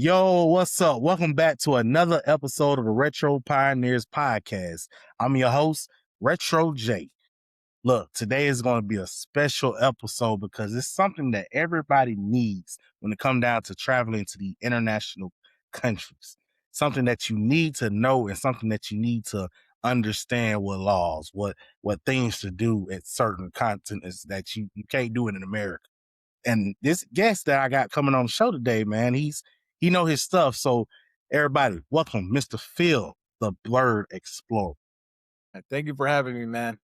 Yo, what's up? Welcome back to another episode of the Retro Pioneers podcast. I'm your host, Retro J. Look, today is going to be a special episode because it's something that everybody needs when it comes down to traveling to the international countries. Something that you need to know and something that you need to understand what laws, what things to do at certain continents that you can't do it in America. And this guest that I got coming on the show today, man, he know his stuff. So everybody, welcome, Mr. Phil, the Blerd Explorer. Thank you for having me, man.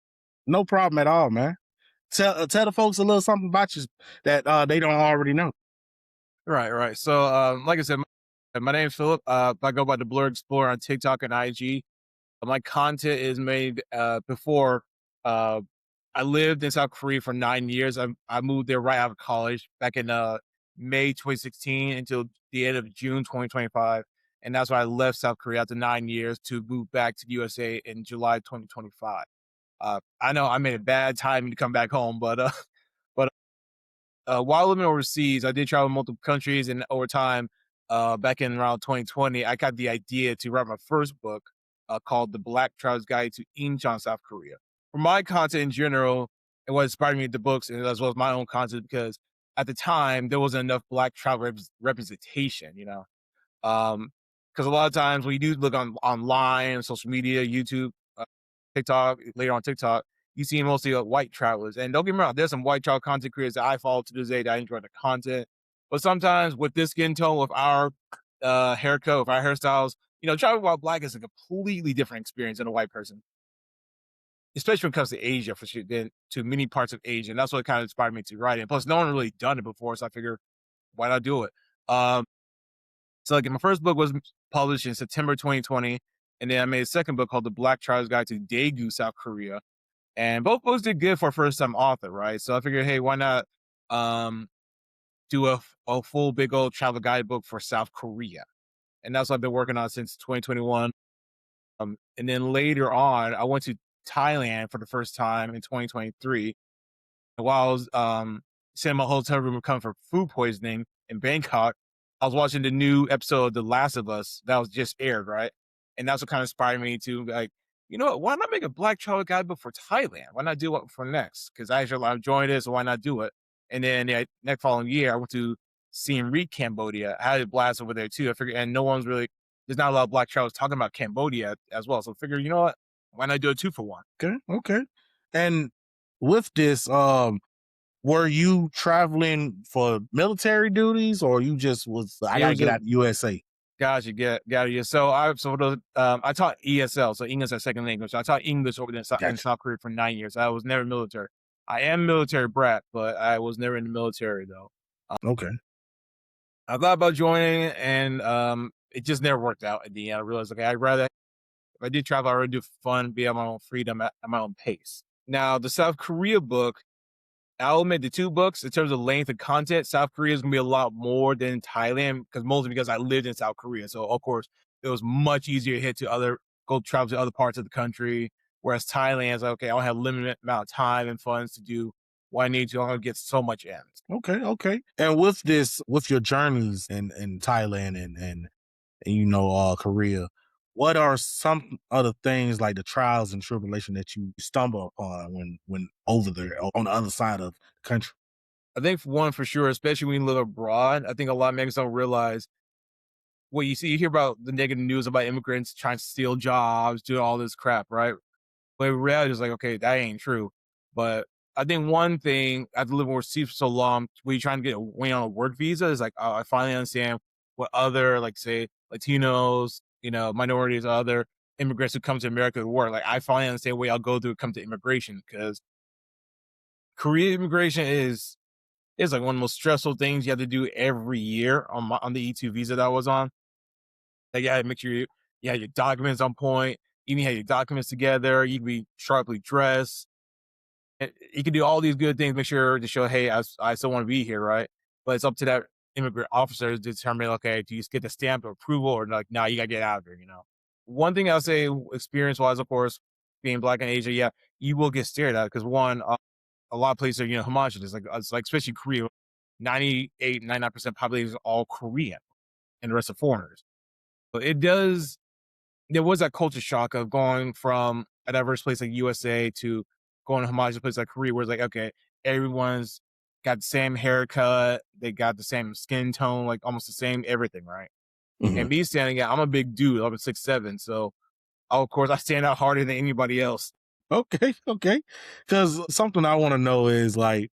No problem at all, man. Tell the folks a little something about you that they don't already know. Right. So, like I said, my name is Philip. I go by the Blerd Explorer on TikTok and IG. My content is made before. I lived in South Korea for 9 years. I moved there right out of college back in May 2016 until the end of June 2025. And that's why I left South Korea after 9 years to move back to the USA in July 2025. I know I made a bad time to come back home, but while living overseas, I did travel multiple countries, and over time, back in around 2020, I got the idea to write my first book called "The Black Traveler's Guide to Incheon, South Korea." For my content in general, and what inspired me with the books, and as well as my own content, because at the time there wasn't enough Black travel representation, because a lot of times when you do look online, social media, YouTube, TikTok, later on TikTok, you see mostly white travelers. And don't get me wrong, there's some white travel content creators that I follow to this day that I enjoy the content. But sometimes with this skin tone, with our haircut, with our hairstyles, traveling while black is a completely different experience than a white person, especially when it comes to Asia, for sure, than to many parts of Asia. And that's what kind of inspired me to write it. Plus, no one really done it before, so I figured, why not do it? So like my first book was published in September 2020, and then I made a second book called The Black Traveler's Guide to Daegu, South Korea. And both books did good for a first time author, right? So I figured, hey, why not do a full big old travel guidebook for South Korea? And that's what I've been working on since 2021. And then later on, I went to Thailand for the first time in 2023. And while I was sitting in my hotel room recovering from food poisoning in Bangkok, I was watching the new episode of The Last of Us that was just aired, right? And that's what kind of inspired me to like, you know what, why not make a black travel guidebook for Thailand? Why not do it for next? Because I actually I'm enjoying it, so why not do it? And then the next following year, I went to Siem Reap, Cambodia. I had a blast over there too. I figured, and no one's really, there's not a lot of black travelers talking about Cambodia as well. So I figured, you know what, why not do a 2-for-1? Okay. And with this, were you traveling for military duties or you just was I gotta get out of USA? Gotcha, got you. So I taught ESL, so English as second language. I taught English over there in South Korea for 9 years. I was never military. I am military brat, but I was never in the military though. Okay. I thought about joining, and it just never worked out. At the end, I realized, okay, I'd rather, if I did travel, I'd rather do fun, be at my own freedom, at my own pace. Now, the South Korea book, I'll admit the two books, in terms of length and content, South Korea is going to be a lot more than Thailand, mostly because I lived in South Korea. So, of course, it was much easier to go travel to other parts of the country. Whereas Thailand is like, okay, I don't have a limited amount of time and funds to do what I need to. I'm going to get so much in. Okay. And with your journeys in Thailand and Korea, what are some other things like the trials and tribulation that you stumble upon when over there on the other side of the country? I think for one, for sure, especially when you live abroad, I think a lot of Americans don't realize what you see. You hear about the negative news about immigrants trying to steal jobs, do all this crap, right? But in reality, it's like, okay, that ain't true. But I think one thing, after living overseas for so long, when you're trying to get on a work visa, is like, oh, I finally understand what other, like, say, Latinos, minorities, other immigrants who come to America to work. Like, I finally understand what I'll go through to come to immigration, because Korean immigration is like one of the most stressful things you have to do every year on the E2 visa that I was on. Like, you had to make sure you have your documents on point. Even have your documents together. You can be sharply dressed. You can do all these good things, make sure to show, hey, I still want to be here, right? But it's up to that immigrant officer to determine, okay, do you get the stamp of approval, or like, no, you got to get out of here, One thing I'll say, experience-wise, of course, being black in Asia, yeah, you will get stared at, because one, a lot of places are, homogenous. Like, it's like, especially Korea, 98, 99% population is all Korean. and the rest of foreigners. But there was that culture shock of going from a diverse place like USA to going to a homogenous place like Korea, where it's like, okay, everyone's got the same haircut, they got the same skin tone, like almost the same everything, right? Mhm. And me standing out, I'm a big dude, I'm 6'7", so of course I stand out harder than anybody else. Okay, okay. Because something I want to know is like,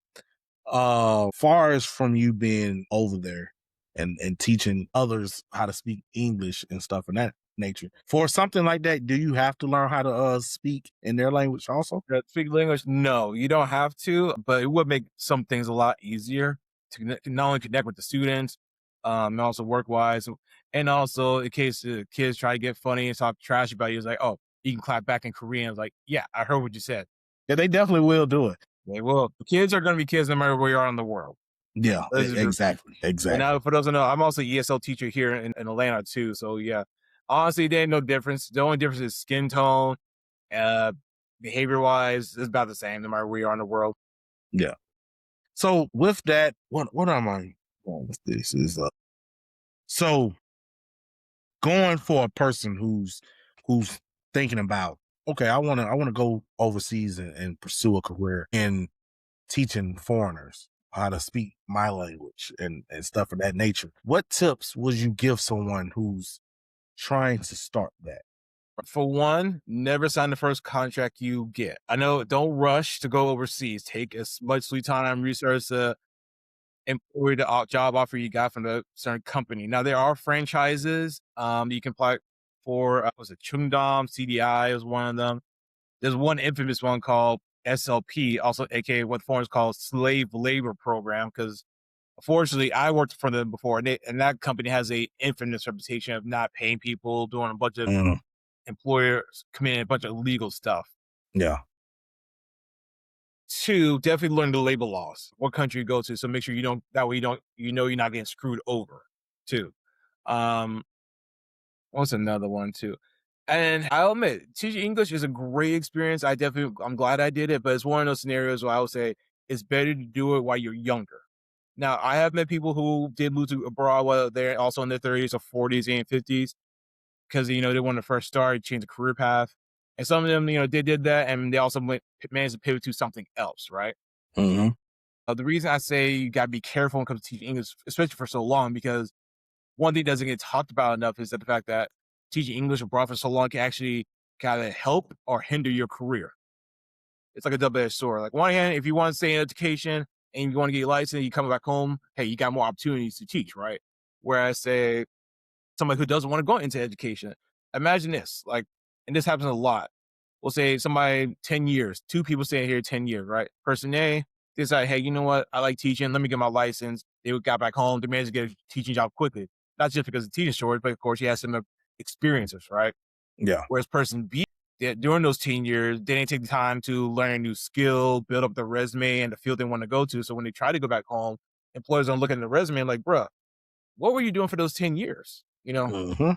far as from you being over there and teaching others how to speak English and stuff of that nature. For something like that, do you have to learn how to speak in their language also? Speak English? No, you don't have to, but it would make some things a lot easier to not only connect with the students, and also work wise, and also in case the kids try to get funny and talk trash about you, it's like, oh, you can clap back in Korean. It's like, yeah, I heard what you said. Yeah, they definitely will do it. They will. The kids are going to be kids no matter where you are in the world. Yeah, This is just, exactly, and exactly. now for those who know, I'm also an ESL teacher here in Atlanta too. So yeah, honestly, there ain't no difference. The only difference is skin tone, uh, behavior wise, it's about the same no matter where you are in the world. Yeah. So with that, what am I going with this? Is so going for a person who's thinking about, okay, I wanna go overseas and pursue a career in teaching foreigners how to speak my language and stuff of that nature. What tips would you give someone who's trying to start that? For one, never sign the first contract you get. I know, don't rush to go overseas. Take as much free time, research the employer, the job offer you got from the certain company. Now there are franchises. You can apply for. Was it Chungdom CDI? Was one of them. There's one infamous one called SLP, also aka what foreigners call slave labor program. Because unfortunately, I worked for them before, and that company has a infamous reputation of not paying people, doing a bunch of Mm, employers committing a bunch of illegal stuff. yeah. Two, definitely learn the labor laws, what country you go to. So make sure you don't, that way you're not getting screwed over. Two. Um, what's another one too? And I'll admit, teaching English is a great experience. I'm glad I did it, but it's one of those scenarios where I would say it's better to do it while you're younger. Now, I have met people who did move to abroad while they're also in their 30s or 40s and 50s because they want to first start, change the career path. And some of them, they did that, and they also managed to pivot to something else, right? Hmm. The reason I say you got to be careful when it comes to teaching English, especially for so long, because one thing that doesn't get talked about enough is that the fact that teaching English abroad for so long can actually kind of help or hinder your career. It's like a double-edged sword. Like one hand, if you want to stay in education and you want to get your license, you come back home, hey, you got more opportunities to teach, right? Whereas, say, somebody who doesn't want to go into education, imagine this, like, and this happens a lot. We'll say somebody 10 years, two people staying here 10 years, right? Person A decide, hey, you know what? I like teaching. Let me get my license. They got back home. They managed to get a teaching job quickly. Not just because the teaching short, but of course, he has some experiences, right? Yeah. Whereas person B, during those 10 years, they didn't take the time to learn a new skill, build up their resume and the field they want to go to. So when they try to go back home, employers don't look at the resume like, bruh, what were you doing for those 10 years? Hmm.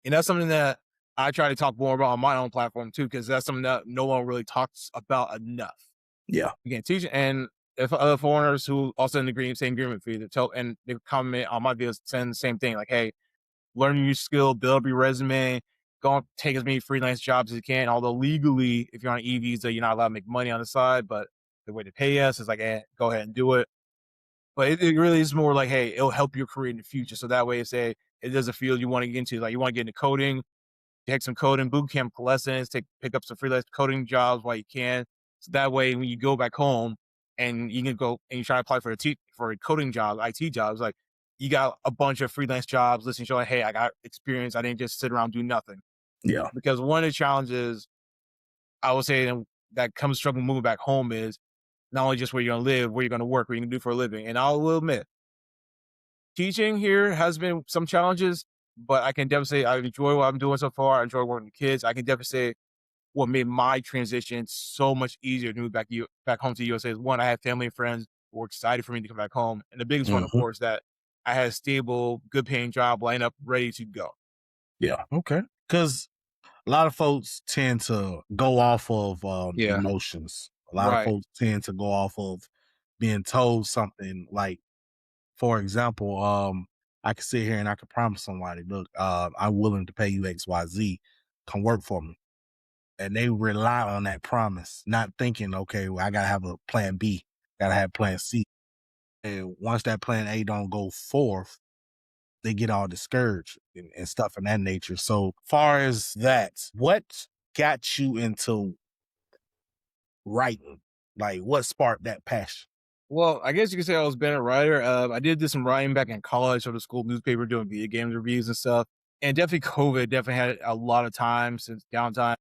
And that's something that I try to talk more about on my own platform too, because that's something that no one really talks about enough. Yeah. Again, teaching, and if other foreigners who also in the same agreement for you to tell, and they comment on my videos saying the same thing, like, hey, learn a new skill, build up your resume, go and take as many freelance jobs as you can. Although legally, if you're on an E visa, you're not allowed to make money on the side, but the way to pay us is like, go ahead and do it. But it really is more like, hey, it'll help your career in the future. So that way, say it is a field you want to get into, like you want to get into coding, take some coding boot camp lessons, pick up some freelance coding jobs while you can. So that way, when you go back home and you can go and you try to apply for a coding job, IT jobs, like you got a bunch of freelance jobs listing showing, hey, I got experience. I didn't just sit around do nothing. Yeah. Because one of the challenges I would say that comes struggling moving back home is not only just where you're gonna live, where you're gonna work, what you can do for a living. And I will admit, teaching here has been some challenges, but I can definitely say I enjoy what I'm doing so far. I enjoy working with kids. I can definitely say what made my transition so much easier to move back home to the USA is one, I had family and friends who were excited for me to come back home. And the biggest one, of Hmm. course, that I had a stable, good paying job lined up, ready to go. Yeah. Okay. Because a lot of folks tend to go off of Yeah. emotions. A lot of Right. folks tend to go off of being told something like, for example, I can sit here and I can promise somebody, look, I'm willing to pay you XYZ, come work for me. And they rely on that promise, not thinking, okay, well, I gotta have a plan B, gotta have plan C. And once that plan A don't go forth, they get all discouraged and stuff of that nature. So far as that, what got you into writing? Like what sparked that passion? Well, I guess you could say I was been a writer. I did do some writing back in college for the school newspaper, doing video games reviews and stuff. And definitely COVID definitely had a lot of time since downtime.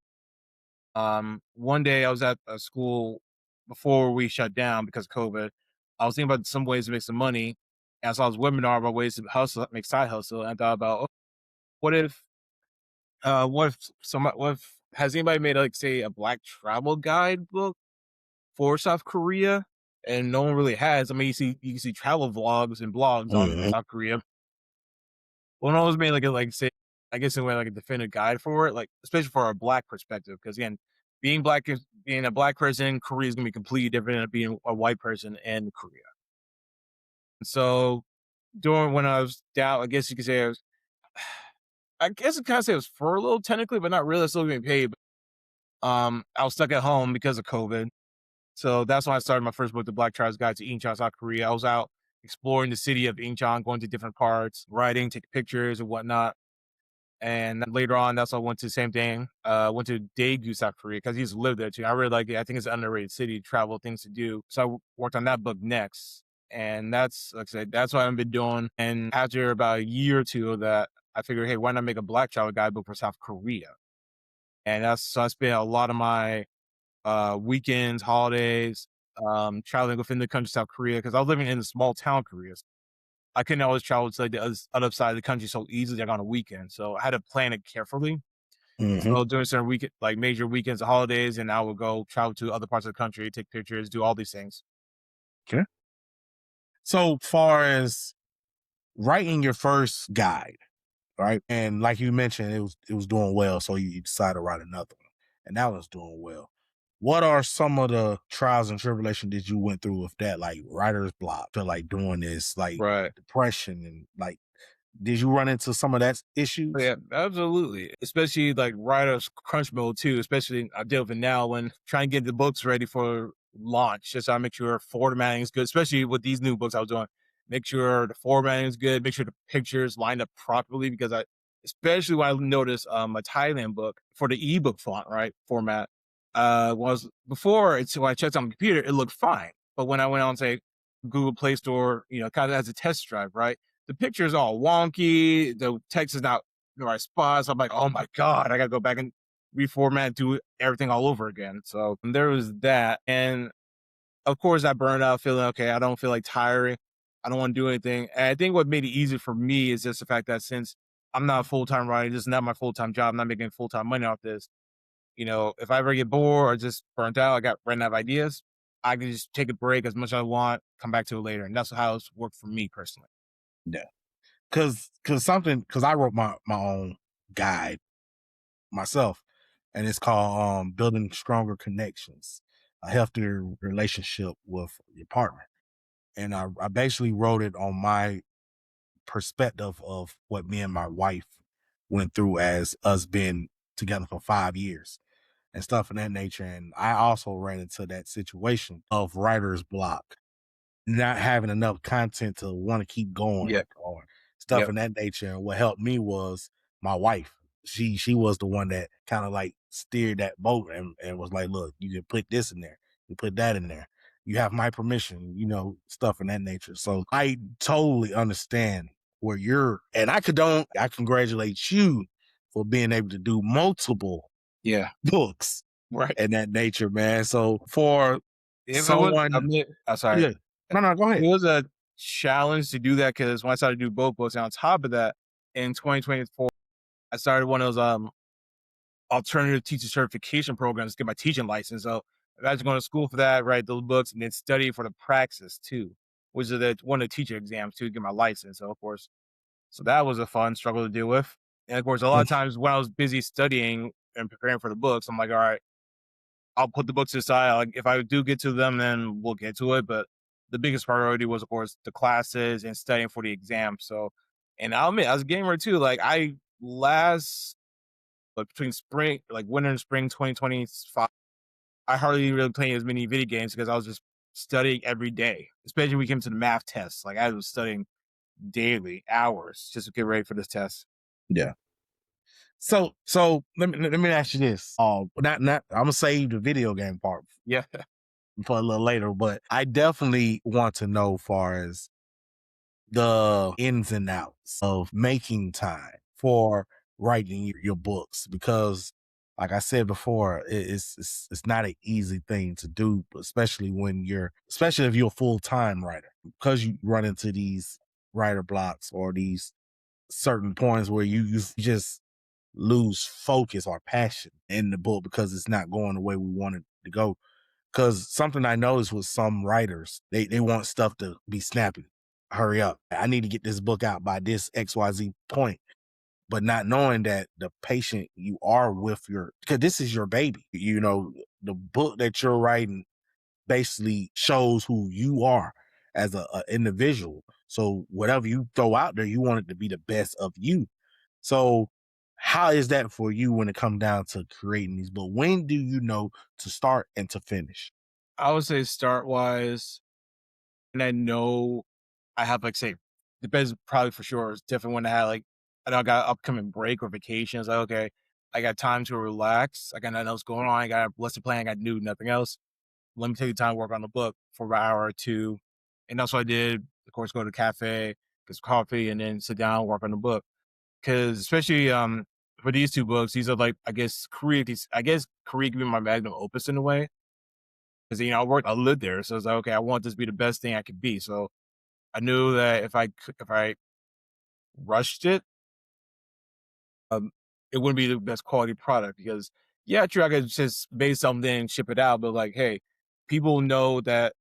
One day I was at a school before we shut down because of COVID. I was thinking about some ways to make some money. And I saw this webinar about ways to hustle, make side hustle. And I thought about, oh, what if, what if, has anybody made like say a black travel guide book for South Korea? And no one really has. I mean, you can see travel vlogs and blogs on Mhm. South Korea. Well, no one's made like say, I guess in a way like a definitive guide for it, like especially for a black perspective. Because again, being a black person in Korea is gonna be completely different than being a white person in Korea. So during when I was down, I guess you could say I guess it kind of say it was furloughed technically, but not really. I was still being paid. But, I was stuck at home because of COVID. So that's when I started my first book, The Black Tribes Guide to Incheon, South Korea. I was out exploring the city of Incheon, going to different parts, writing, taking pictures and whatnot. And then later on, that's when I went to the same thing. Went to Daegu, South Korea, because he used to live there too. I really like it. I think it's an underrated city, travel, things to do. So I worked on that book next. And that's, like I said, that's what I've been doing. And after about a year or two of that, I figured, hey, why not make a black travel guidebook for South Korea? And so I spent a lot of my weekends, holidays, traveling within the country, South Korea, because I was living in a small town, Korea. I couldn't always travel to like the other side of the country so easily, like on a weekend. So I had to plan it carefully. Mhm. So during certain like major weekends and holidays, and I would go travel to other parts of the country, take pictures, do all these things. Okay. So far as writing your first guide, right? And like you mentioned, it was doing well, so you decided to write another one, and that was doing well. What are some of the trials and tribulations that you went through with that, like writer's block, feel like doing this, like Right. depression, and like, did you run into some of that issues? Yeah, absolutely. Especially like writer's crunch mode too. Especially I deal with it now when trying to get the books ready for launch. Just I make sure formatting is good, especially with these new books I was doing. Make sure the formatting is good. Make sure the pictures lined up properly because especially when I noticed a Thailand book for the ebook font, right? Format. Was before it's when I checked on the computer, it looked fine. But when I went on say Google Play Store, kind of as a test drive, right? The picture is all wonky. The text is not the right spots. I'm like, oh my God, I gotta go back and reformat, do everything all over again. So there was that. And of course I burned out feeling okay, I don't feel like tiring. I don't want to do anything. And I think what made it easier for me is just the fact that since I'm not a full-time writer, this is not my full-time job, I'm not making full-time money off this. If I ever get bored or just burnt out, I got ran out of ideas, I can just take a break as much as I want, come back to it later. And that's how it's worked for me personally. Yeah, because I wrote my own guide myself, and it's called building stronger connections, a healthier relationship with your partner. And I basically wrote it on my perspective of what me and my wife went through as us being together for 5 years and stuff of that nature. And I also ran into that situation of writer's block, not having enough content to want to keep going Yep. or stuff Yep. in that nature. And what helped me was my wife. She was the one that kind of like steered that boat and was like, look, you can put this in there, you put that in there. You have my permission, stuff in that nature. So I totally understand where you're, and I congratulate you for being able to do multiple Yeah. books Right. and that nature, man. So for If it was, I someone, mean, I'm sorry. yeah, no, go ahead. It was a challenge to do that because when I started to do both books, and on top of that, in 2024, I started one of those alternative teacher certification programs to get my teaching license. So imagine going to school for that, write those books, and then study for the praxis too, which is one of the teacher exams to get my license. So of course, so that was a fun struggle to deal with. And of course, a lot of times when I was busy studying and preparing for the books, I'm like, all right, I'll put the books aside. Like if I do get to them, then we'll get to it. But the biggest priority was, of course, the classes and studying for the exam. So And I'll admit, I was a gamer too. Like I last like between spring, like winter and spring 2025, I hardly really played as many video games because I was just studying every day, especially when we came to the math tests. Like I was studying daily, hours just to get ready for this test. Yeah. So let me ask you this. Not I'm gonna save the video game part Yeah. for a little later, but I definitely want to know far as the ins and outs of making time for writing your books because like I said before, it's not an easy thing to do, especially especially if you're a full-time writer, because you run into these writer blocks or these certain points where you just lose focus or passion in the book because it's not going the way we want it to go. Because something I noticed with some writers, they want stuff to be snappy. Hurry up. I need to get this book out by this XYZ point. But not knowing that the patient you are with because this is your baby. The book that you're writing basically shows who you are as a individual. So whatever you throw out there, you want it to be the best of you. So how is that for you when it comes down to creating these books? When do you know to start and to finish? I would say start wise, and I know I have like say the best probably for sure is definitely when I had like I know I got upcoming break or vacations. Like, okay, I got time to relax. I got nothing else going on. I got a lesson plan. I got to do nothing else. Let me take the time to work on the book for an hour or two. And that's what I did. Of course, go to a cafe, get some coffee, and then sit down, work on the book. Because especially for these two books, these are like I guess Korea can be my magnum opus in a way. Because I lived there, so it's like okay, I want this to be the best thing I could be. So I knew that if I rushed it, um, it wouldn't be the best quality product because yeah, true, I could just base something, ship it out, but like, hey, people know that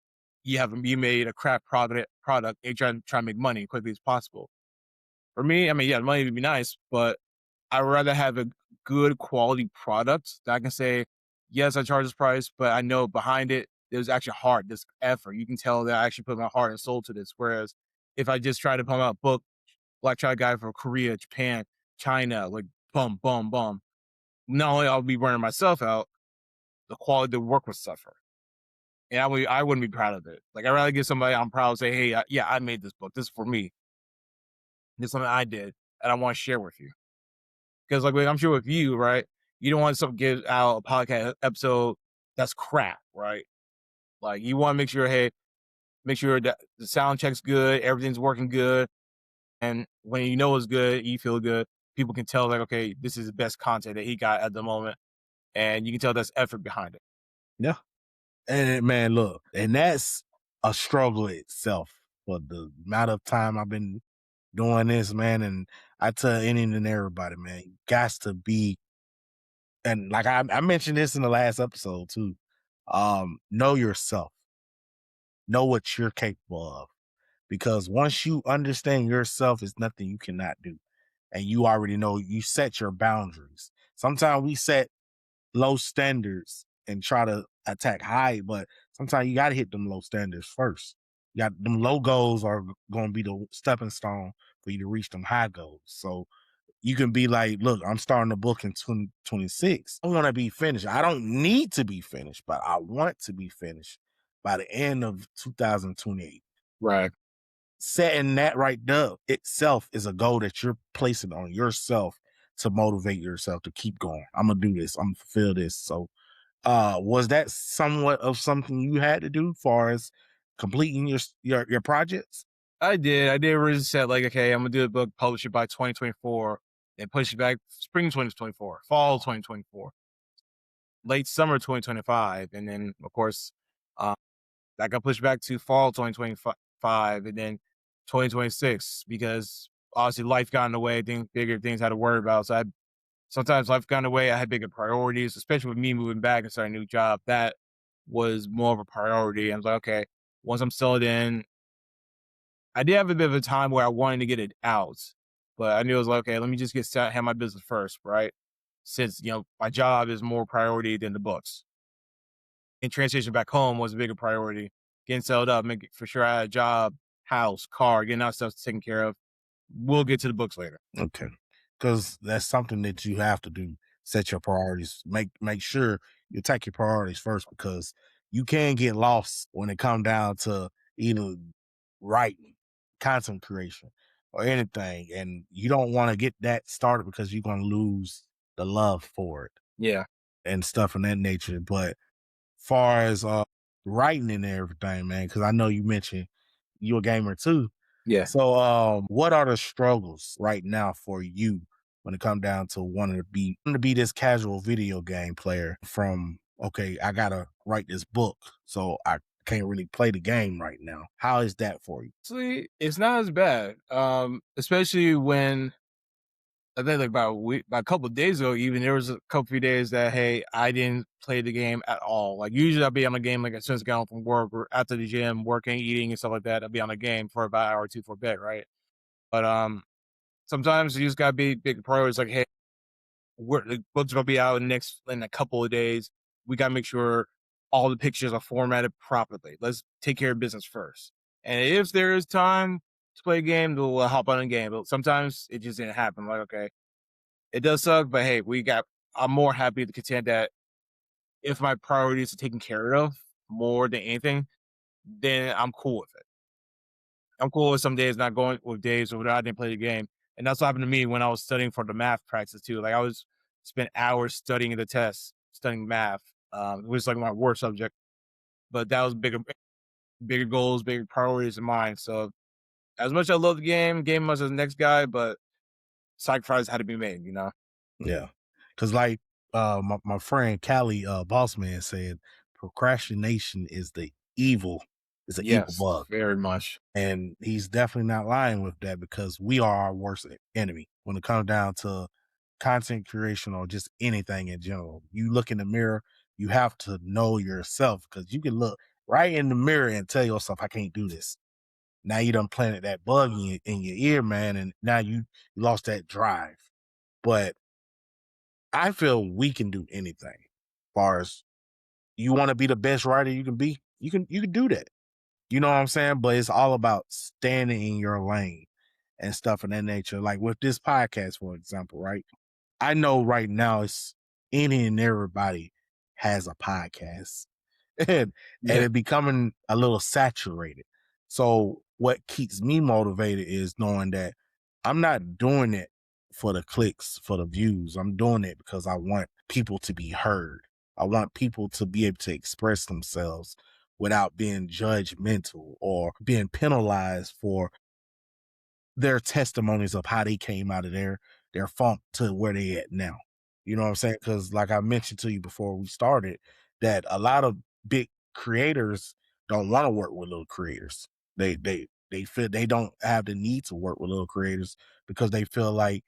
you made a crap product, and you're trying to make money as quickly as possible. For me, I mean, yeah, money would be nice, but I'd rather have a good quality product that I can say, yes, I charge this price, but I know behind it, there's actually heart, this effort. You can tell that I actually put my heart and soul to this. Whereas if I just try to pump out a book, Black Child Guy for Korea, Japan, China, like bum, bum, bum, not only I'll be burning myself out, the quality of the work would suffer. And I wouldn't be proud of it. Like I'd rather give somebody I'm proud to say, hey, yeah, I made this book. This is for me. This is something I did and I want to share with you. Because like I'm sure with you, right? You don't want something to get out a podcast episode that's crap, right? Like you want to make sure, hey, make sure that the sound check's good, everything's working good, and when you know it's good, you feel good. People can tell like, okay, this is the best content that he got at the moment, and you can tell there's effort behind it. Yeah. And man, look, and that's a struggle itself for the amount of time I've been doing this, man. And I tell any and everybody, man, you got to be, and like I mentioned this in the last episode too. Know yourself, know what you're capable of. Because once you understand yourself, it's nothing you cannot do. And you already know you set your boundaries. Sometimes we set low standards and try to attack high, but sometimes you got to hit them low standards first. You got them low goals are going to be the stepping stone for you to reach them high goals. So you can be like, look, I'm starting a book in 2026. I want to be finished. I don't need to be finished, but I want to be finished by the end of 2028. Right. Setting that right there itself is a goal that you're placing on yourself to motivate yourself to keep going. I'm gonna do this. I'm gonna fulfill this. So, was that somewhat of something you had to do, far as completing your projects? I did. I did really set like, okay, I'm gonna do the book, publish it by 2024, and push it back spring 2024, fall 2024, late summer 2025, and then of course, uh, that got pushed back to fall 2025, and then 2026 because obviously life got in the way, bigger things I had to worry about. So sometimes life got in the way. I had bigger priorities, especially with me moving back and starting a new job. That was more of a priority. I was like, okay, once I'm settled in, I did have a bit of a time where I wanted to get it out, but I knew it was like, okay, let me just get set, have my business first, right? Since, my job is more priority than the books. And transition back home was a bigger priority. Getting settled up, making for sure I had a job, house, car, getting that stuff taken care of. we'll get to the books later. Okay. Because that's something that you have to do. Set your priorities. Make sure you take your priorities first because you can get lost when it come down to either writing, content creation, or anything. And you don't want to get that started because you're gonna lose the love for it Yeah, and stuff of that nature. But far as writing and everything, man, because I know you mentioned you're a gamer too. yeah. So what are the struggles right now for you when it come down to wanting to be this casual video game player from okay, I gotta write this book, so I can't really play the game right now. How is that for you? Honestly, it's not as bad. Especially when I think like about a couple of days ago, even there was a couple few days that hey, I didn't play the game at all. Like usually I'll be on the game like as soon as I get home from work or after the gym, working, eating and stuff like that. I'll be on the game for about an hour or two for bed, right? But sometimes you just gotta be big priorities like, hey, the book's gonna be out in a couple of days. We gotta make sure all the pictures are formatted properly. Let's take care of business first. And if there is time to play a game, we'll hop on a game. But sometimes it just didn't happen. Like, okay, it does suck, but hey, I'm more happy to contend that if my priorities are taken care of more than anything, then I'm cool with it. I'm cool with some days not going with days where I didn't play the game. And that's what happened to me when I was studying for the math practice too. Like I was spent hours studying the test, studying math, which is like my worst subject. But that was bigger goals, bigger priorities in mind. So as much as I love the game much as the next guy, but sacrifice had to be made, you know? Yeah, because like my friend Callie Bossman said, procrastination is the evil, is an evil Yes, bug. very much. And he's definitely not lying with that because we are our worst enemy when it comes down to content creation or just anything in general. You look in the mirror, you have to know yourself because you can look right in the mirror and tell yourself, I can't do this. Now you done planted that bug in your ear, man, and now you lost that drive. But I feel we can do anything. As far as you want to be the best writer you can be, you can do that. You know what I'm saying? But it's all about standing in your lane and stuff of that nature. Like with this podcast, for example, right? I know right now it's any and everybody has a podcast and Yeah. it's becoming a little saturated. So what keeps me motivated is knowing that I'm not doing it for the clicks, for the views. I'm doing it because I want people to be heard. I want people to be able to express themselves without being judgmental or being penalized for their testimonies of how they came out of their funk to where they at now. You know what I'm saying? Because like I mentioned to you before we started, that a lot of big creators don't want to work with little creators. They feel they don't have the need to work with little creators because they feel like,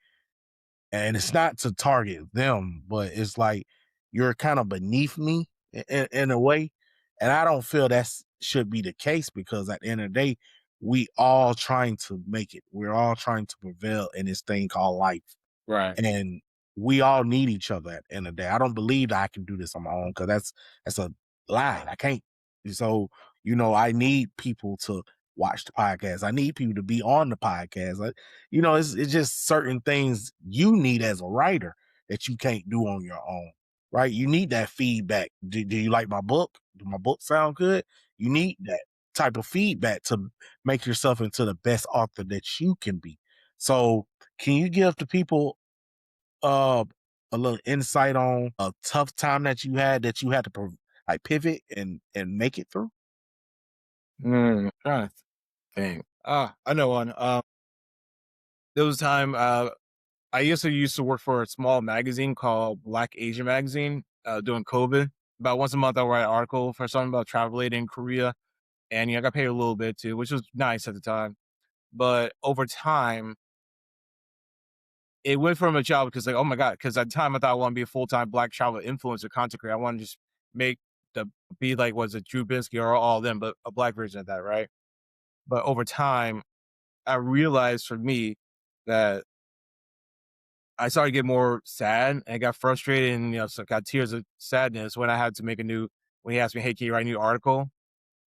and it's not to target them, but it's like you're kind of beneath me in a way, and I don't feel that should be the case because at the end of the day, we all trying to make it. We're all trying to prevail in this thing called life. Right. And we all need each other at the end of the day. I don't believe that I can do this on my own because that's a lie. I can't. So, I need people to watch the podcast. I need people to be on the podcast. It's just certain things you need as a writer that you can't do on your own. Right? You need that feedback. Do you like my book? Do my book sound good? You need that type of feedback to make yourself into the best author that you can be. So, can you give the people uh a little insight on a tough time that you had to like pivot and make it through? Trying to think. I know one. There was a time I used to work for a small magazine called Black Asian Magazine during COVID. About once a month, I would write an article for something about traveling in Korea, and I got paid a little bit too, which was nice at the time. But over time, it went from a job because like, oh my god, because at the time I thought I want to be a full time Black travel influencer content creator. I want to just make the be like was it Drew Binsky or all of them, but a Black version of that, right? But over time, I realized for me that I started to get more sad and got frustrated and, so got tears of sadness when I had to when he asked me, hey, can you write a new article?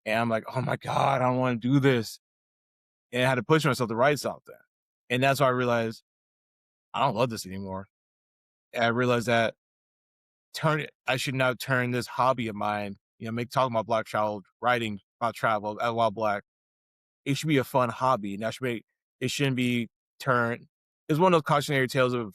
And I'm like, oh my God, I don't want to do this. And I had to push myself to write something. And that's why I realized I don't love this anymore. And I realized that I should now turn this hobby of mine, make talking about black travel, writing about travel while black. It should be a fun hobby. And that should make it shouldn't be turned. It's one of those cautionary tales of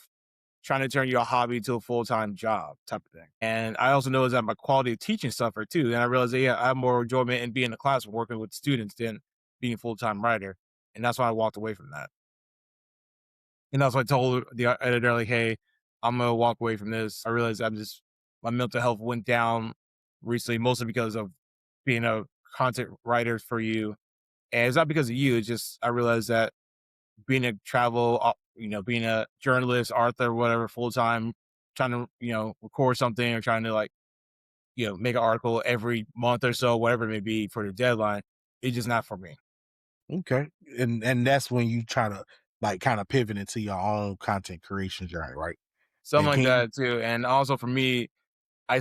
trying to turn your hobby to a full time job type of thing. And I also noticed that my quality of teaching suffered too. And I realized that I have more enjoyment in being in the class working with students than being a full time writer. And that's why I walked away from that. And that's why I told the editor, like, hey, I'm gonna walk away from this. I realized my mental health went down recently, mostly because of being a content writer for you. And it's not because of you, it's just I realized that being a being a journalist, author, whatever, full time, trying to, record something or trying to make an article every month or so, whatever it may be for the deadline, it's just not for me. Okay. And that's when you try to like kind of pivot into your own content creation journey, right? Something And like can you that too. And also for me, I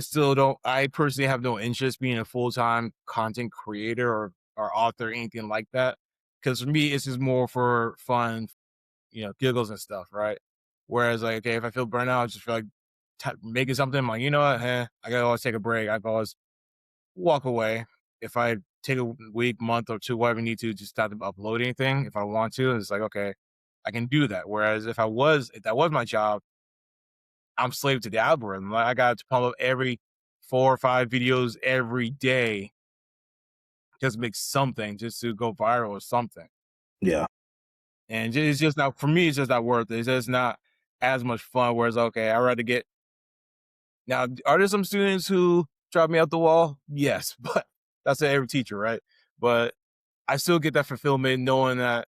personally have no interest being a full time content creator or author, anything like that. Cause for me, it's just more for fun, giggles and stuff, right? Whereas, like, okay, if I feel burnt out, I just feel like making something. I'm like, you know what? I gotta always take a break. I can always walk away. If I take a week, month, or two, whatever I need to stop to upload anything, if I want to, it's like, okay, I can do that. Whereas if that was my job, I'm slave to the algorithm. Like, I got to pump up every 4 or 5 videos every day, just make something just to go viral or something. yeah. And it's just not for me. It's just not worth it. It's just not as much fun. Whereas, okay, I rather get now. Are there some students who drop me out the wall? Yes, but that's every teacher, right? But I still get that fulfillment knowing that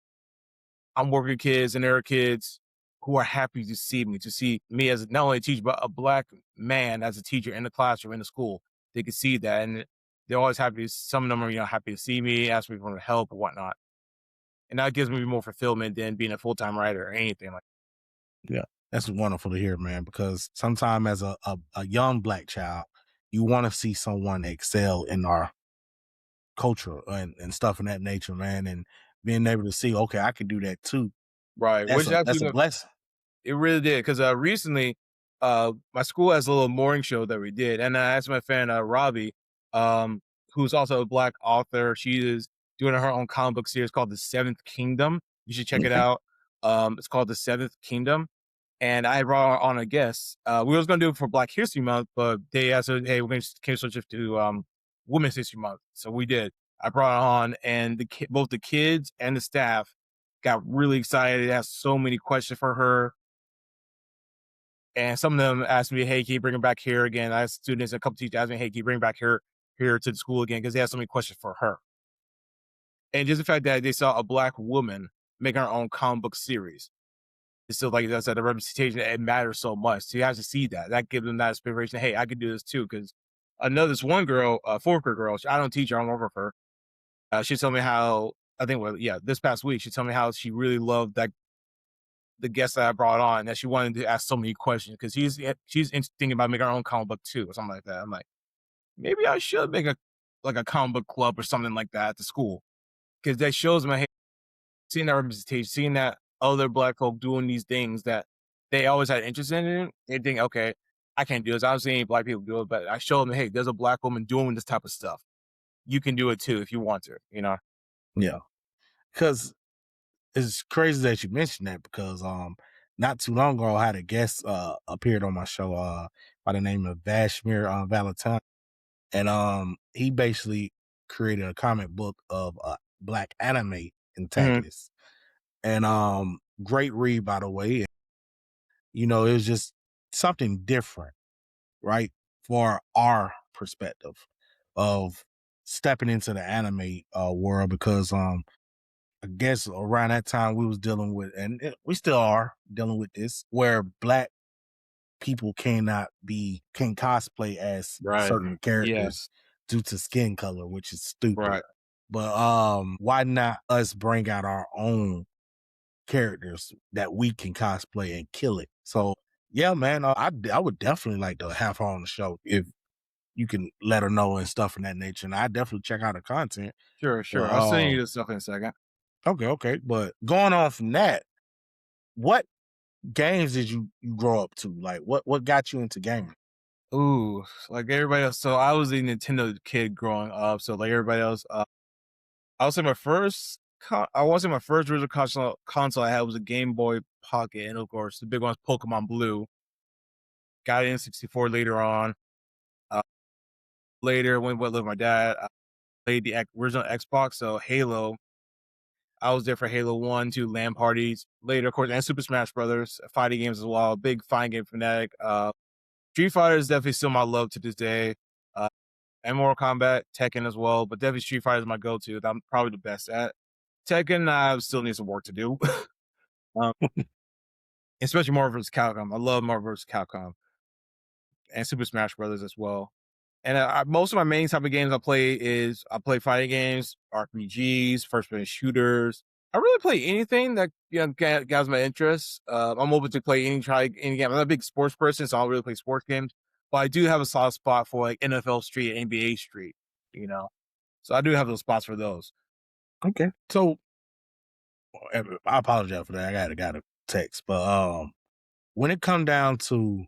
I'm working with kids and there are kids who are happy to see me as not only a teacher, but a black man as a teacher in the classroom, in the school. They can see that. And they're always happy. Some of them are, happy to see me, ask me for help or whatnot. And that gives me more fulfillment than being a full time writer or anything like Yeah. That's wonderful to hear, man, because sometime as a young black child, you want to see someone excel in our culture and stuff in that nature, man. And being able to see, okay, I can do that too. right. Which That's a actually blessing. it really did because recently, my school has a little morning show that we did, and I asked my friend Robbie, um, who's also a black author. She is doing her own comic book series called The Seventh Kingdom. You should check it Okay. out. It's called The Seventh Kingdom, and I brought on a guest. We was gonna do it for Black History Month, but they asked us, "Hey, we're gonna can switch it to Women's History Month," so we did. I brought it on, and both the kids and the staff got really excited. They asked so many questions for her and some of them asked me, "Hey, can you bring her back here again?" I asked students, a couple teachers asked me, "Hey, can you bring back here to the school again?" Because they had so many questions for her. And just the fact that they saw a black woman make her own comic book series. It's still like I said, the representation it matters so much. So you have to see that. That gives them that inspiration. Hey, I could do this too. Because this one girl, fourth grade girl, I don't teach her, I don't work with her. She told me how this past week she told me how she really loved that the guest that I brought on that she wanted to ask so many questions because she's thinking about making her own comic book too or something like that. I'm like, maybe I should make a comic book club or something like that at the school because that shows my hey, seeing that representation, seeing that other black folk doing these things that they always had interest in. They think, okay, I can't do this. I don't see any black people do it, but I show them, hey, there's a black woman doing this type of stuff. You can do it too if you want to. Yeah. Because it's crazy that you mentioned that because not too long ago I had a guest appeared on my show by the name of Vashmir Valentine. And he basically created a comic book of black anime Hmm. antagonists. And great read by the way. It was just something different, right? For our perspective of stepping into the anime world because I guess around that time we was dealing with we still are dealing with this where black people can cosplay as Right. certain characters Yes. due to skin color, which is stupid. Right. But why not us bring out our own characters that we can cosplay and kill it? So yeah, man, I would definitely like to have her on the show if you can let her know and stuff in that nature. And I definitely check out her content. Sure. But Sure. I'll send you this stuff in a second. okay, okay. But going on from that, what games did you grow up to? Like, what got you into gaming? Ooh, like everybody else. So I was a Nintendo kid growing up. So like everybody else, I would say my first. I want to say my first original console I had was a Game Boy Pocket, and of course the big one was Pokemon Blue. Got it in 64 later on. Uh, Later, when I lived with my dad, I played the original Xbox. So Halo, I was there for Halo 1, 2 LAN parties. Later, of course, and Super Smash Brothers, fighting games as well. Big fighting game fanatic. Street Fighter is definitely still my love to this day. Uh, and Mortal Kombat, Tekken as well, but definitely Street Fighter is my go-to. That I'm probably the best at. Tekken, still needs some work to do. um, Especially Marvel vs. Capcom. I love Marvel vs. Capcom and Super Smash Brothers as well. And most of my main type of games I play fighting games, RPGs, first-person shooters. I really play anything that gathers my interest. I'm open to play try any game. I'm not a big sports person, so I don't really play sports games. But I do have a soft spot for like NFL Street, NBA Street. You know, so I do have those spots for those. Okay. So I apologize for that. I got a text, but when it come down to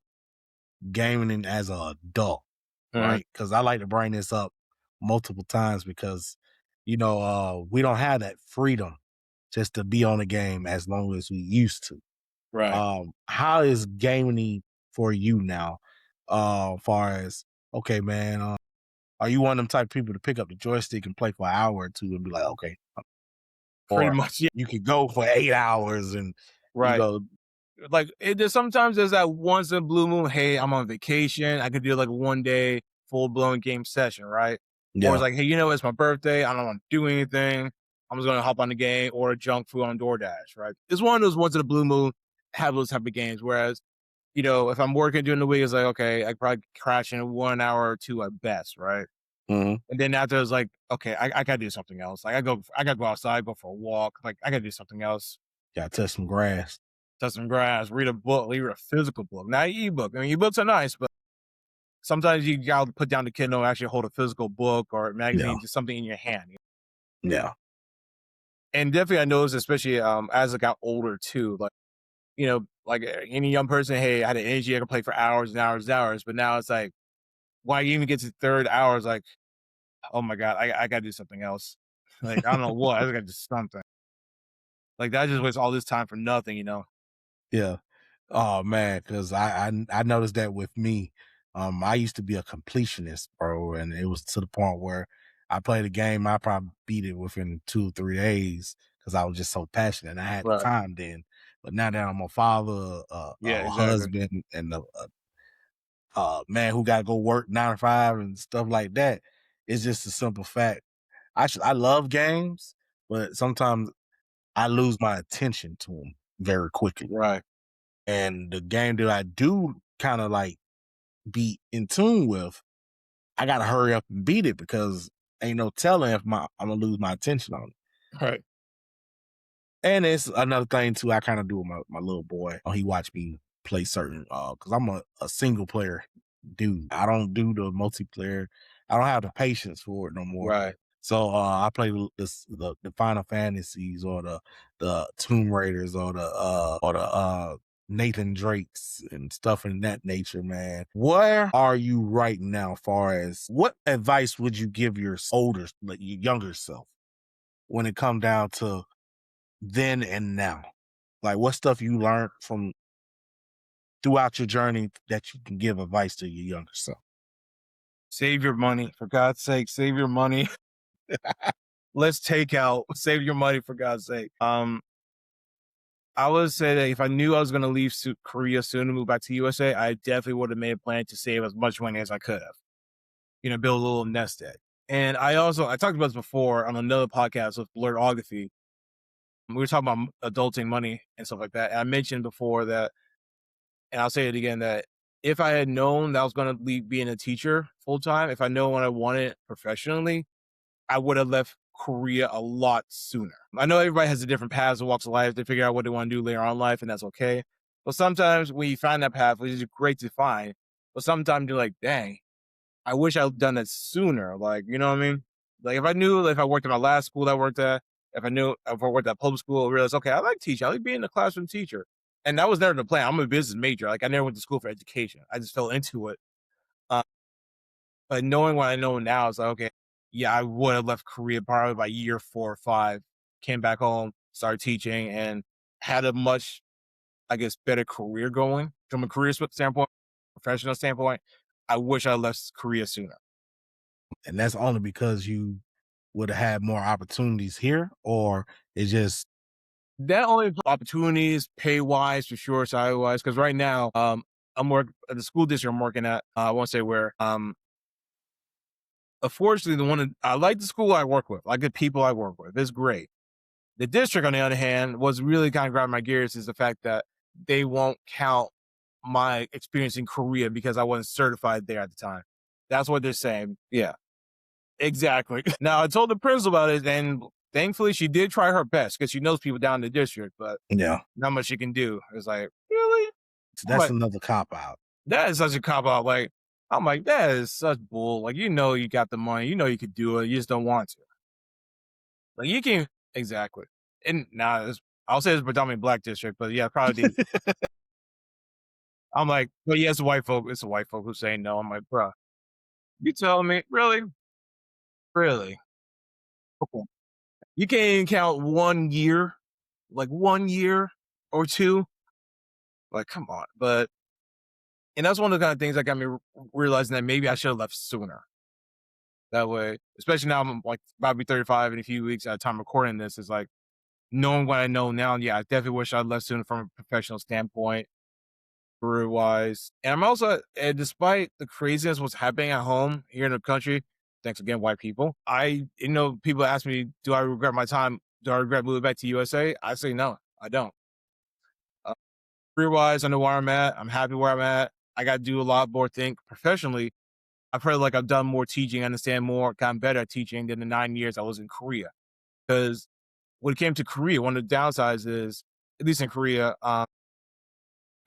gaming as an adult, right? Because I like to bring this up multiple times because we don't have that freedom just to be on a game as long as we used to. Right. How is gaming for you now? Far as okay, man, are you one of them type of people to pick up the joystick and play for an hour or two and be like, okay, Pretty or much, yeah. you could go for 8 hours and you Right. know, Like sometimes there's that once in a blue moon. Hey, I'm on vacation. I could do like a 1 day full blown game session, right? Or it's yeah, like, hey, it's my birthday. I don't want to do anything. I'm just gonna hop on the game or junk food on DoorDash, right? It's one of those once in a blue moon have those type of games. Whereas, if I'm working during the week, it's like, okay, I probably crash in 1 hour or two at best, right? hmm And then after it's like, okay, I gotta do something else. Like I gotta go outside, go for a walk. Like I gotta do something else. gotta touch some grass. Touch some grass, read a book, read a physical book, not an ebook. I mean, ebooks are nice, but sometimes you gotta put down the Kindle and actually hold a physical book or a Yeah, magazine, just something in your hand. yeah, And definitely, I noticed, especially as I got older too, like any young person, hey, I had an energy, I could play for hours and hours and hours. But now it's like, why you even get to the third hour? It's like, oh my god, I gotta do something else. Like I don't know what, I just gotta do something. Like that just wastes all this time for nothing. yeah. Oh man, because I noticed that with me. I used to be a completionist, bro, and it was to the point where I played a game, I probably beat it within 2 or 3 days because I was just so passionate. And I had the Right. time then, but now that I'm a father, Yeah, a exactly. husband, and a man who got to go work 9 to 5 and stuff like that, it's just a simple fact. I love games, but sometimes I lose my attention to them very quickly. Right. And the game that I do kind of like be in tune with, I gotta hurry up and beat it because ain't no telling if I'm gonna lose my attention on it. Right. And it's another thing too. I kind of do with my little boy. He watch me play certain because I'm a single player dude. I don't do the multiplayer. I don't have the patience for it no more. Right. So I play the Final Fantasies or the Tomb Raiders or the Nathan Drakes and stuff in that nature, man. Where are you right now? Far as what advice would you give your like your younger self when it come down to then and now? Like what stuff you learned from throughout your journey that you can give advice to your younger self? Save your money, for God's sake. Save your money. Let's take out. Save your money, for God's sake. I would say that if I knew I was going to leave Korea soon and move back to USA, I definitely would have made a plan to save as much money as I could have. Build a little nest egg. And I talked about this before on another podcast with Blerd. We were talking about adulting money and stuff like that. And I mentioned before that, and I'll say it again, that if I had known that I was going to leave being a teacher full time, if I know what I wanted professionally, I would have left Korea a lot sooner. I know everybody has a different paths and walks of life. They figure out what they want to do later on in life, and that's okay. But sometimes when you find that path, which is great to find, but sometimes you're like, dang, I wish I'd done that sooner. Like, you know what I mean? Like if I knew, if I worked at my last school that I worked at, if I worked at public school, I realized, okay, I like teaching. I like being a classroom teacher. and that was never the plan. I'm a business major. Like I never went to school for education. I just fell into it. Uh, but knowing what I know now, it's like, okay, yeah, I would have left Korea probably by year 4 or 5, came back home, started teaching, and had a much, I guess, better career going from a career standpoint, professional standpoint. I wish I left Korea sooner. And that's only because you would have had more opportunities here, or it's just That only opportunities, pay wise for sure, salary wise. Because right now, I'm working at the school district I'm working at. I won't say where. Unfortunately, I like the school I work with, I like the people I work with. It's great. The district, on the other hand, was really kind of grabbing my gears is the fact that they won't count my experience in Korea because I wasn't certified there at the time. That's what they're saying. Yeah, exactly. Now I told the principal about it, and thankfully she did try her best because she knows people down in the district, but yeah. not much she can do. It's like, really? So I'm that's like, another cop out. that is such a cop out. Like, I'm like, that is such bull. Like, you got the money, you could do it, you just don't want to. Like, you can exactly. And now I'll say it's predominantly black district, but yeah, probably. I'm like, well, yeah, it's white folk. It's a white folk who's saying no. I'm like, bruh, you telling me really, really? Okay. You can't even count 1 year, like 1 year or two. Like, come on. But and that's one of the kind of things that got me realizing that maybe I should have left sooner. That way, especially now I'm like about to be 35 in a few weeks at the time recording this, is like knowing what I know now. Yeah, I definitely wish I'd left sooner from a professional standpoint, career wise. And I'm also, despite the craziness what's happening at home here in the country, thanks again, white people. People ask me, do I regret my time? Do I regret moving back to USA? I say no, I don't. Career wise, I know where I'm at. I'm happy where I'm at. I got to do a lot more think professionally. I feel like I've done more teaching, understand more, gotten better at teaching than the 9 years I was in Korea. Because when it came to Korea, one of the downsides is, at least in Korea,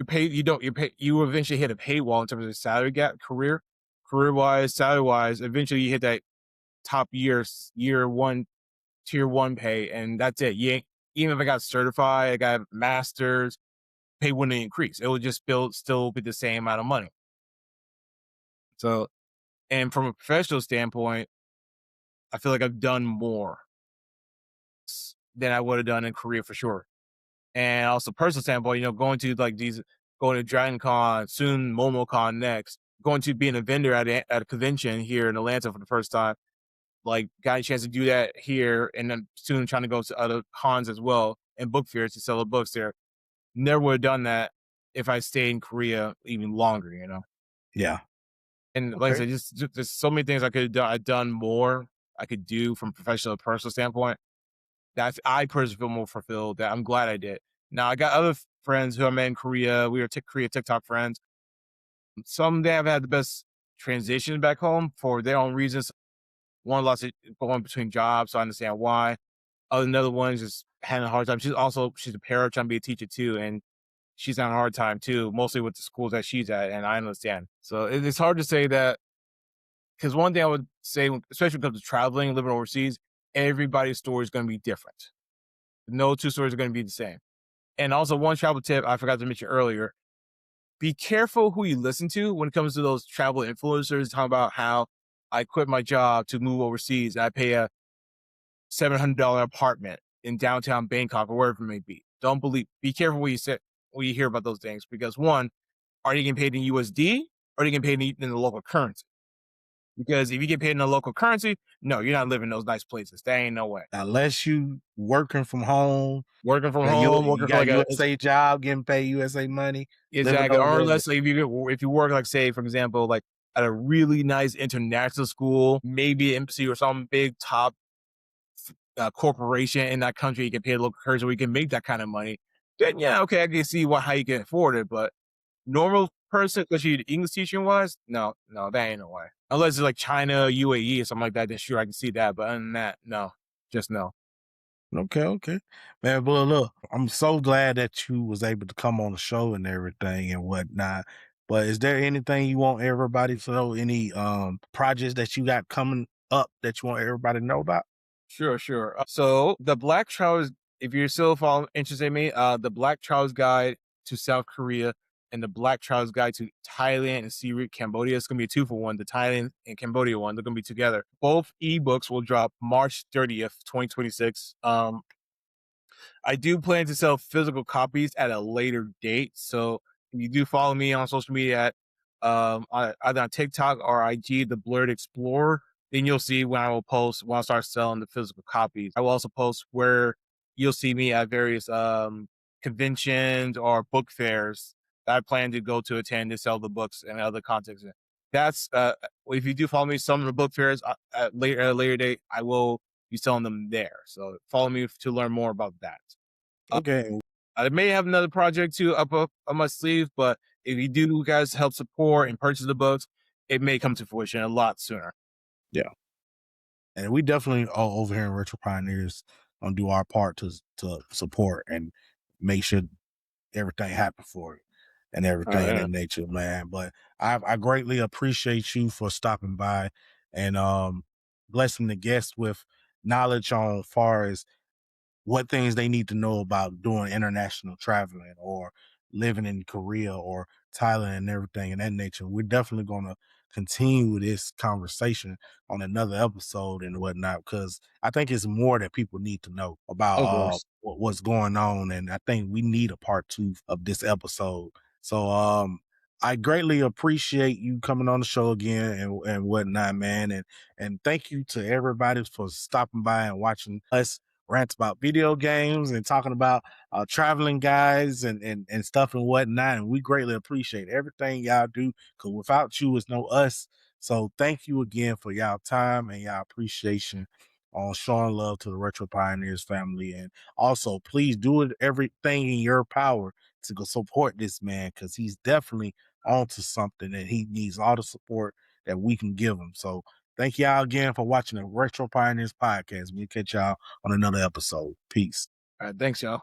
you eventually hit a paywall in terms of salary gap, career wise, salary wise. Eventually, you hit that top year one, tier one pay, and that's it. Even if I got certified, I got masters, pay wouldn't increase. It would just still be the same amount of money. So, and from a professional standpoint, I feel like I've done more than I would have done in Korea for sure. And also personal standpoint, going to Dragon Con, soon MomoCon next, going to being a vendor at a convention here in Atlanta for the first time. Like got a chance to do that here, and then soon trying to go to other cons as well and book fairs to sell the books there. Never would have done that if I stayed in Korea even longer. Yeah. And like I said, just there's so many things I could have done. I've done more I could do from professional and personal standpoint. I personally feel more fulfilled. That I'm glad I did. Now I got other friends who I met in Korea. We were Korea TikTok friends. Some they have had the best transitions back home for their own reasons. One lost it going between jobs, so I understand why. Another one is just having a hard time. She's a parent trying to be a teacher too, and she's having a hard time too, mostly with the schools that she's at, and I understand. So it's hard to say that, because one thing I would say, especially when it comes to traveling, living overseas, everybody's story is going to be different. No two stories are going to be the same. And also, one travel tip I forgot to mention earlier: be careful who you listen to when it comes to those travel influencers talking about how I quit my job to move overseas and I pay a $700 apartment in downtown Bangkok or wherever it may be. Be careful what you say when you hear about those things, because one, are you getting paid in USD or are you getting paid in the local currency? Because if you get paid in the local currency, no, you're not living in those nice places. There ain't no way. Unless you working from home, Working from you, home, you working for got like a USA job, getting paid USA money, living exactly, over or there. unless like, if you work like, say for example, like at a really nice international school, maybe embassy or some big top corporation in that country, you get paid local currency, where you can make that kind of money. Then yeah, okay, I can see how you can afford it, but normal person, especially English teaching wise, no, that ain't no way. Unless it's like China, UAE, or something like that, then sure I can see that. But other than that, no, just no. Okay. Man, well, look, I'm so glad that you was able to come on the show and everything and whatnot. But is there anything you want everybody to know? Any projects that you got coming up that you want everybody to know about? Sure. So the Black Trousers, if you're still interested in me, the Black Trousers Guide to South Korea and the Black Traveler's Guide to Thailand and Siem Reap, Cambodia. It's gonna be a 2-for-1. The Thailand and Cambodia one, they're gonna be together. Both ebooks will drop March 30th, 2026. I do plan to sell physical copies at a later date. So if you do follow me on social media at either on TikTok or IG, the Blerd Explorer, then you'll see when I will post when I start selling the physical copies. I will also post where you'll see me at various conventions or book fairs that I plan to go to attend to sell the books and other contents. That's if you do follow me, some of the book fairs at a later date, I will be selling them there. So follow me to learn more about that. Okay. I may have another project too up on my sleeve, but if you do guys help support and purchase the books, it may come to fruition a lot sooner. Yeah. And we definitely all over here in Retro Pioneers do our part to support and make sure everything happen for you and everything of Yeah. that nature, man. But I greatly appreciate you for stopping by and blessing the guests with knowledge on far as what things they need to know about doing international traveling or living in Korea or Thailand and everything in that nature. We're definitely going to continue this conversation on another episode and whatnot, because I think it's more that people need to know about Of course. what's going on. And I think we need a part 2 of this episode. So, I greatly appreciate you coming on the show again and whatnot, man. And thank you to everybody for stopping by and watching us rant about video games and talking about traveling guys and stuff and whatnot. And we greatly appreciate everything y'all do, because without you, it's no us. So thank you again for y'all time and y'all appreciation on showing love to the Retro Pioneers family. And also, please do it everything in your power to go support this man, because he's definitely onto something and he needs all the support that we can give him. So thank y'all again for watching the Retro Pioneers podcast. We'll catch y'all on another episode. Peace. All right, thanks, y'all.